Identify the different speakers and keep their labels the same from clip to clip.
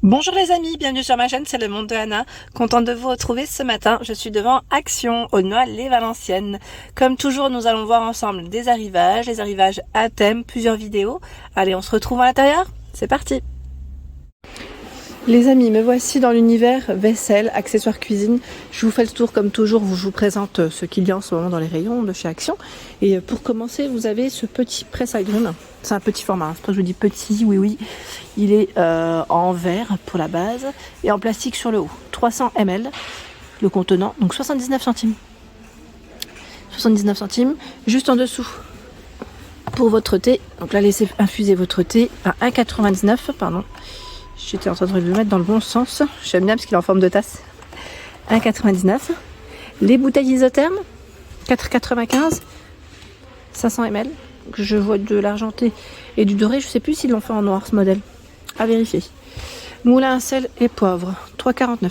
Speaker 1: Bonjour les amis, bienvenue sur ma chaîne, c'est le monde de Anna. Contente de vous retrouver ce matin. Je suis devant Action, au Noailles-les-Valenciennes. Comme toujours, nous allons voir ensemble des arrivages, les arrivages à thème, plusieurs vidéos. Allez, on se retrouve à l'intérieur. C'est parti. Les amis, me voici dans l'univers vaisselle, accessoires cuisine. Je vous fais le tour comme toujours, je vous présente ce qu'il y a en ce moment dans les rayons de chez Action. Et pour commencer, vous avez ce petit presse-agrumes. C'est un petit format, c'est pour ça que je vous dis petit, oui. Il est en verre pour la base et en plastique sur le haut. 300 ml, le contenant, donc 79 centimes. 79 centimes, juste en dessous. Pour votre thé, donc là laissez infuser votre thé à 1,99 pardon. J'étais en train de le mettre dans le bon sens. J'aime bien parce qu'il est en forme de tasse. 1,99. Les bouteilles isothermes, 4,95. 500 ml. Je vois de l'argenté et du doré. Je ne sais plus s'ils l'ont fait en noir ce modèle. À vérifier. Moulin à sel et poivre, 3,49.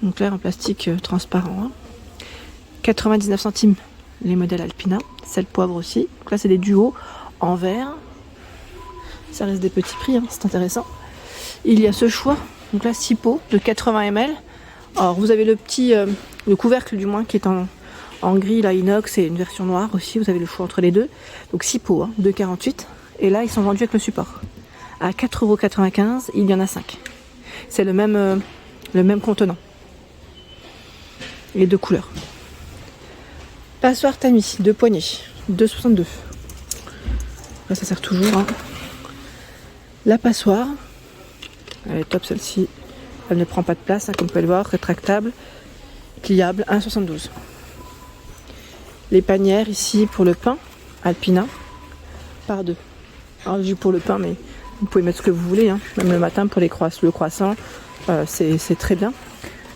Speaker 1: Donc là en plastique transparent. Hein. 99 centimes les modèles Alpina. Sel poivre aussi. Donc là c'est des duos en verre. Ça reste des petits prix, hein, c'est intéressant. Il y a ce choix, donc là 6 pots de 80 ml. Alors vous avez le petit, le couvercle du moins qui est en gris, là inox et une version noire aussi. Vous avez le choix entre les deux. Donc 6 pots, hein, 2,48. Et là ils sont vendus avec le support. À 4,95 €, il y en a 5. C'est le même contenant. Les deux couleurs. Passoire tamis, 2 poignées, 2,62. Là ça sert toujours. Hein. La passoire. Elle est top celle-ci, elle ne prend pas de place, hein, comme vous pouvez le voir, rétractable, pliable, 1,72. Les panières ici pour le pain, Alpina, par 2. Alors j'ai pour le pain, mais vous pouvez mettre ce que vous voulez, hein, même le matin pour le croissant, c'est très bien.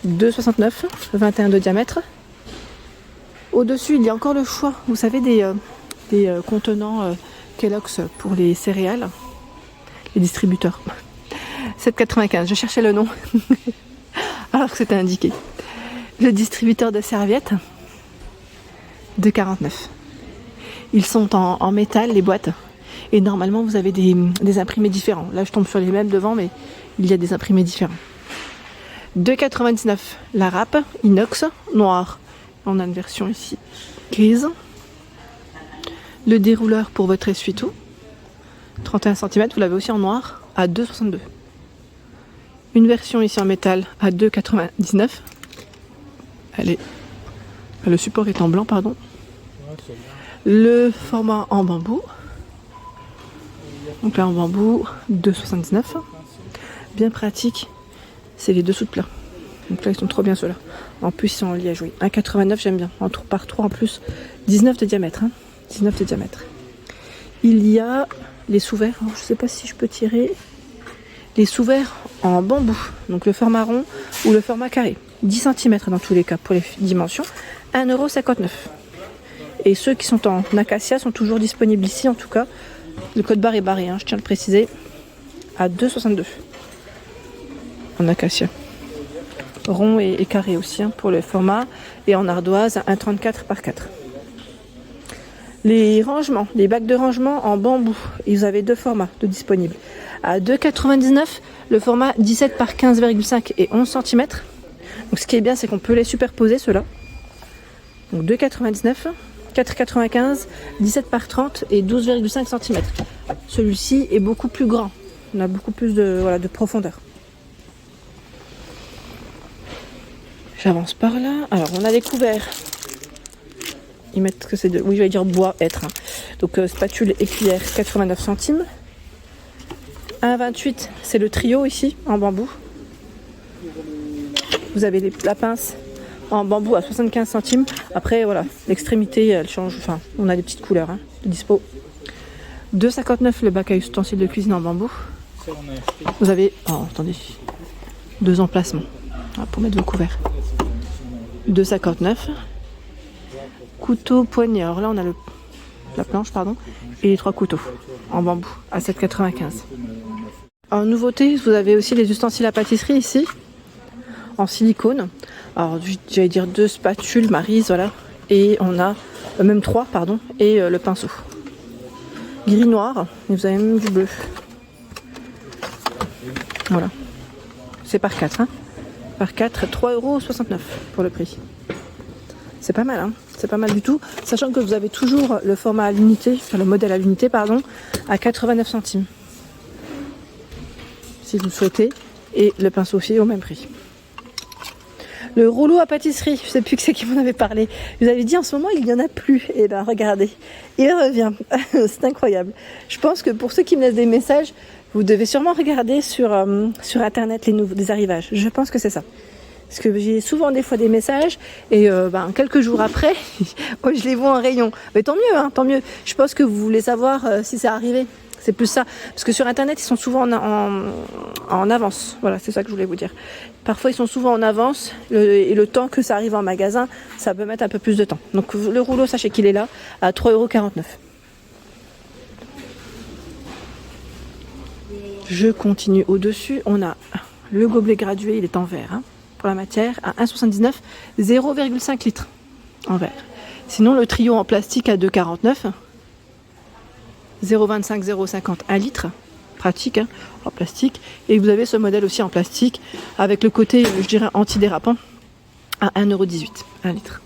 Speaker 1: 2,69, 21 de diamètre. Au-dessus, il y a encore le choix, vous savez, des contenants Kellogg's pour les céréales, les distributeurs. 7,95, je cherchais le nom alors que c'était indiqué. Le distributeur de serviettes, 2,49. Ils sont en métal, les boîtes, et normalement vous avez des imprimés différents. Là je tombe sur les mêmes devant, mais il y a des imprimés différents. 2,99 la râpe inox noire. On a une version ici grise. Le dérouleur pour votre essuie-tout, 31 cm, vous l'avez aussi en noir à 2,62. Une version ici en métal à 2,99. Le support est en blanc, pardon. Le format en bambou. Donc là en bambou, 2,79. Bien pratique. C'est les dessous de plat. Donc là ils sont trop bien ceux-là. En plus ils sont en liège, oui. 1,89 j'aime bien. Par 3 en plus. 19 de diamètre. Hein. 19 de diamètre. Il y a les sous-verres. Je ne sais pas si je peux tirer. Les sous-verres en bambou, donc le format rond ou le format carré, 10 cm dans tous les cas pour les dimensions, 1,59 €. Et ceux qui sont en acacia sont toujours disponibles ici, en tout cas. Le code barre est barré, hein, je tiens à le préciser, à 2,62 € en acacia. Rond et carré aussi, hein, pour le format, et en ardoise à 1,34 par 4. Les rangements, les bacs de rangement en bambou, ils avaient deux formats de disponibles. À 2,99 le format 17 par 15,5 et 11 cm. Donc ce qui est bien, c'est qu'on peut les superposer ceux-là. Donc 2,99, 4,95, 17 par 30 et 12,5 cm. Celui-ci est beaucoup plus grand. On a beaucoup plus de profondeur. J'avance par là. Alors on a les couverts. Ils mettent que c'est de, oui, je vais dire bois être. Hein. Donc spatule et cuillère 89 centimes. 1,28 c'est le trio ici en bambou. Vous avez la pince en bambou à 75 centimes. Après voilà, l'extrémité elle change. Enfin, on a des petites couleurs hein, de dispo. 2,59 le bac à ustensiles de cuisine en bambou. Vous avez, attendez, 2 emplacements pour mettre vos couverts. 2,59. Couteau poignée. Alors là on a la planche pardon et les 3 couteaux en bambou à 7,95. En nouveauté, vous avez aussi les ustensiles à pâtisserie ici en silicone. Alors j'allais dire 2 spatules Maryse, voilà, et on a même 3 pardon, et le pinceau. Gris noir, et vous avez même du bleu. Voilà. C'est par 4. Hein. Par 4, 3,69 € pour le prix. C'est pas mal, hein. C'est pas mal du tout. Sachant que vous avez toujours le format à l'unité, enfin le modèle à l'unité, pardon, à 89 centimes. Si vous le souhaitez. Et le pinceau fil au même prix. Le rouleau à pâtisserie, je sais plus que c'est qui m'en avait parlé. Je vous avais dit en ce moment il n'y en a plus. Et ben regardez, il revient. C'est incroyable. Je pense que pour ceux qui me laissent des messages, vous devez sûrement regarder sur internet des arrivages. Je pense que c'est ça. Parce que j'ai souvent des fois des messages et quelques jours après, je les vois en rayon. Mais tant mieux, hein, tant mieux. Je pense que vous voulez savoir si c'est arrivé. C'est plus ça. Parce que sur internet, ils sont souvent en avance. Voilà, c'est ça que je voulais vous dire. Parfois, ils sont souvent en avance. Et le temps que ça arrive en magasin, ça peut mettre un peu plus de temps. Donc le rouleau, sachez qu'il est là à 3,49 €. Je continue au-dessus. On a le gobelet gradué, il est en verre. Hein, pour la matière, à 1,79 €, 0,5 litres en verre. Sinon, le trio en plastique à 2,49 €. 0,25, 0,50, 1 litre, pratique, hein, en plastique. Et vous avez ce modèle aussi en plastique, avec le côté, je dirais, antidérapant, à 1,18 €, 1 litre.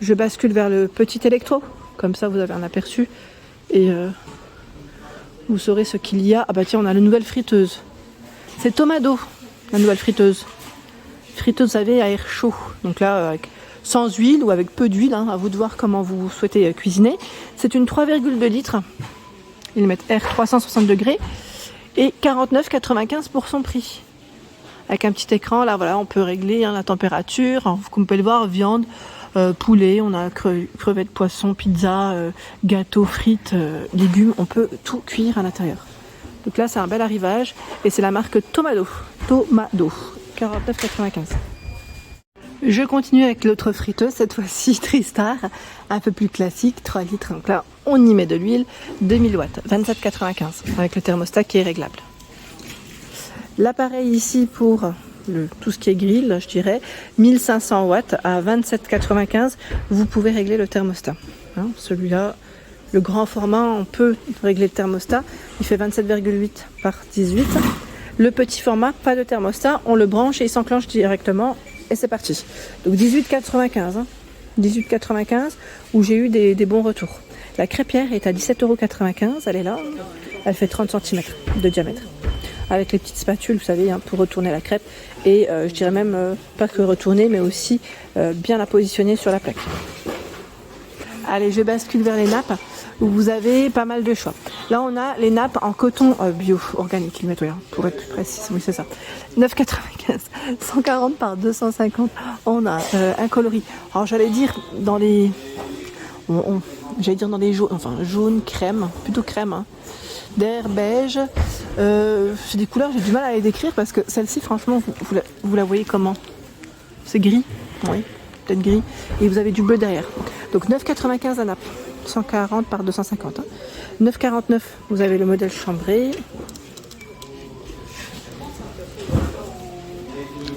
Speaker 1: Je bascule vers le petit électro, comme ça vous avez un aperçu, et vous saurez ce qu'il y a. Ah bah tiens, on a la nouvelle friteuse. C'est Tomado, la nouvelle friteuse. Friteuse, vous savez, à air chaud. Donc là, sans huile ou avec peu d'huile, hein, à vous de voir comment vous souhaitez cuisiner. C'est une 3,2 litres. Ils mettent R 360 degrés et 49,95 pour son prix. Avec un petit écran, là voilà, on peut régler la température. Alors, comme vous pouvez le voir, viande, poulet, on a crevettes, poisson, pizza, gâteaux, frites, légumes. On peut tout cuire à l'intérieur. Donc là, c'est un bel arrivage et c'est la marque Tomado. Tomado, 49,95. Je continue avec l'autre friteuse, cette fois-ci Tristar, un peu plus classique, 3 litres. Donc là, on y met de l'huile, 2000 watts, 27,95, avec le thermostat qui est réglable. L'appareil ici pour tout ce qui est grill, je dirais, 1500 watts à 27,95, vous pouvez régler le thermostat. Hein, celui-là, le grand format, on peut régler le thermostat, il fait 27,8 par 18. Le petit format, pas de thermostat, on le branche et il s'enclenche directement. Et c'est parti. Donc 18,95 hein. 18,95 où j'ai eu des bons retours. La crêpière est à 17,95 €. Elle est là. Elle fait 30 cm de diamètre. Avec les petites spatules, vous savez, hein, pour retourner la crêpe. Et je dirais même pas que retourner, mais aussi bien la positionner sur la plaque. Allez, je bascule vers les nappes où vous avez pas mal de choix. Là, on a les nappes en coton bio, organique, ils mettent, oui, pour être plus précis, oui, c'est ça. 9,95, 140 par 250. On a un coloris. Alors, j'allais dire dans les... dans les jaunes, enfin, jaune, crème, plutôt crème, hein. D'air beige. C'est des couleurs, j'ai du mal à les décrire parce que celle-ci, franchement, vous la voyez comment? C'est gris, oui, peut-être gris. Et vous avez du bleu derrière. Donc 9,95 la nappe. 140 par 250. Hein. 9,49, vous avez le modèle chambré.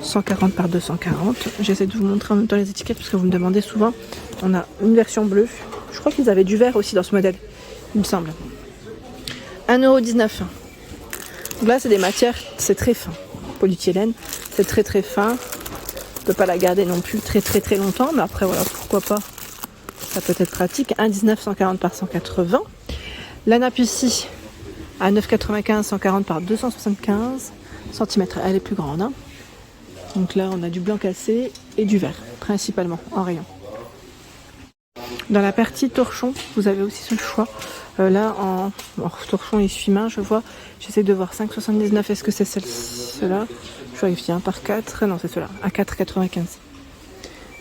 Speaker 1: 140 par 240. J'essaie de vous montrer en même temps les étiquettes parce que vous me demandez souvent. On a une version bleue. Je crois qu'ils avaient du vert aussi dans ce modèle, il me semble. 1,19 €. Donc là, c'est des matières, c'est très fin. Polyéthylène, c'est très très fin. On ne peut pas la garder non plus très très très longtemps, mais après, voilà, pourquoi pas. Ça peut être pratique. 1,19, 140 par 180. La nappe ici, à 9,95, 140 par 275 cm. Elle est plus grande. Hein. Donc là, on a du blanc cassé et du vert, principalement, en rayon. Dans la partie torchon, vous avez aussi ce choix. Là, en torchon essuie-main, je vois. J'essaie de voir 5,79. Est-ce que c'est celle-là? Je vérifie, hein, par 4. Non, c'est cela. À 4,95.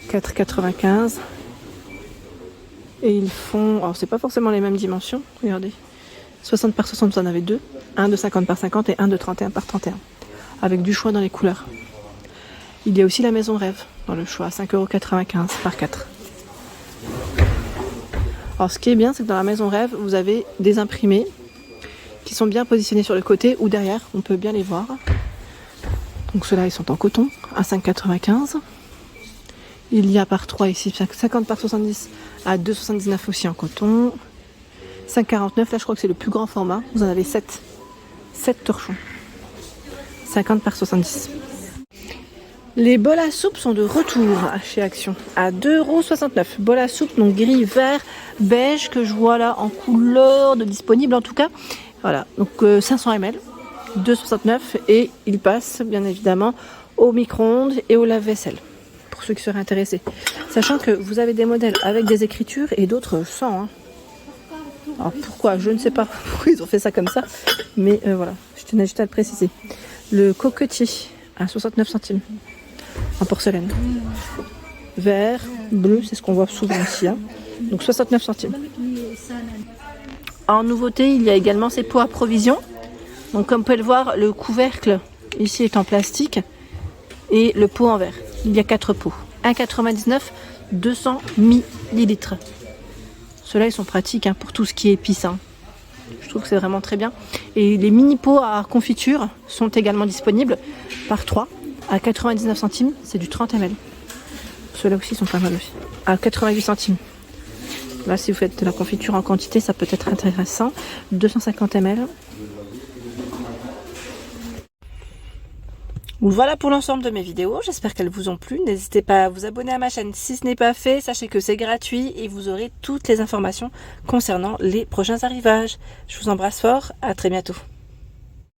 Speaker 1: 4,95. Et ils font, alors c'est pas forcément les mêmes dimensions, regardez. 60 par 60, vous en avez deux. Un de 50 par 50 et un de 31 par 31. Avec du choix dans les couleurs. Il y a aussi la maison rêve dans le choix, 5,95 € par 4. Alors ce qui est bien, c'est que dans la maison rêve, vous avez des imprimés qui sont bien positionnés sur le côté ou derrière, on peut bien les voir. Donc ceux-là, ils sont en coton, à 5,95 €. Il y a par 3 ici, 50 par 70 à 2,79 € aussi en coton. 5,49, là je crois que c'est le plus grand format. Vous en avez 7 torchons. 50 par 70. Les bols à soupe sont de retour chez Action à 2,69 €. Bol à soupe, donc gris, vert, beige, que je vois là en couleur de disponible en tout cas. Voilà, donc 500 ml, 2,69 € et il passe bien évidemment au micro-ondes et au lave-vaisselle pour ceux qui seraient intéressés. Sachant que vous avez des modèles avec des écritures et d'autres sans. Hein. Alors pourquoi? Je ne sais pas pourquoi ils ont fait ça comme ça, mais voilà, je tenais juste à le préciser. Le coquetier à 69 centimes. En porcelaine. Vert, bleu, c'est ce qu'on voit souvent ici. Hein. Donc 69 centimes. En nouveauté, il y a également ces pots à provision. Donc comme vous pouvez le voir, le couvercle ici est en plastique et le pot en verre. Il y a 4 pots. 1,99 €, 200 millilitres. Ceux-là, ils sont pratiques hein, pour tout ce qui est épice. Hein. Je trouve que c'est vraiment très bien. Et les mini pots à confiture sont également disponibles par 3. À 99 centimes, c'est du 30 ml. Ceux-là aussi sont pas mal aussi. À 88 centimes. Là, si vous faites de la confiture en quantité, ça peut être intéressant. 250 ml. Voilà pour l'ensemble de mes vidéos. J'espère qu'elles vous ont plu. N'hésitez pas à vous abonner à ma chaîne si ce n'est pas fait. Sachez que c'est gratuit et vous aurez toutes les informations concernant les prochains arrivages. Je vous embrasse fort. À très bientôt.